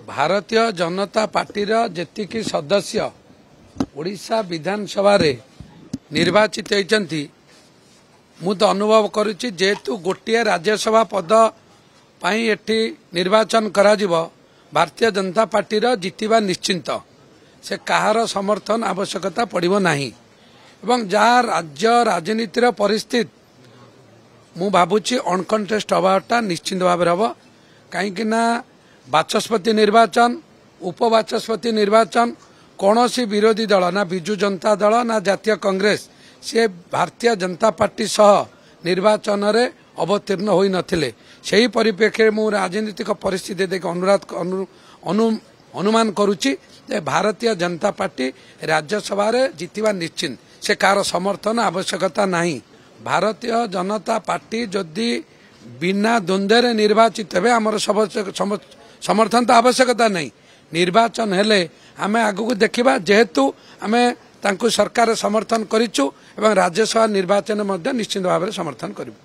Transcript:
भारतीय जनता पार्टीर जेतिकी सदस्य ओडिशा विधानसभा रे निर्वाचित होती मु तो अनुभव करुच्ची जेहेतु गोटे राज्यसभा पद पाई एठी निर्वाचन करा जिवो भारतीय जनता पार्टीर जितिबा निश्चिंत से कहार समर्थन आवश्यकता पड़िबो नाही एवं जहाँ राज्य राजनीतिर परिस्थिति मु भावुची अनकंटेस्ट हवाटा निश्चिंत भाव हम कहीं बाचस्पति निर्वाचन उपबाचस्पति निर्वाचन कौन सी विरोधी दल ना विजु जनता दल ना जातीय कांग्रेस से भारतीय जनता पार्टी सह निर्वाचन रे अवतीर्ण होई नथिले सेही परिप्रेक्षी मु राजनीतिक परिस्थिति देख अनुमान करुच्ची भारतीय जनता पार्टी राज्यसभा रे जितिबा निश्चिंत से कार समर्थन आवश्यकता नहीं। भारतीय जनता पार्टी जदि बिना द्वंद्व निर्वाचित हे आमर समर्थन तो आवश्यकता नहीं। निर्वाचन हेले आमे आगु देखिबा जेहेतु आमे तांकु सरकार समर्थन करिचु एवं राज्यसभा निर्वाचन निश्चित भाव समर्थन करिबु।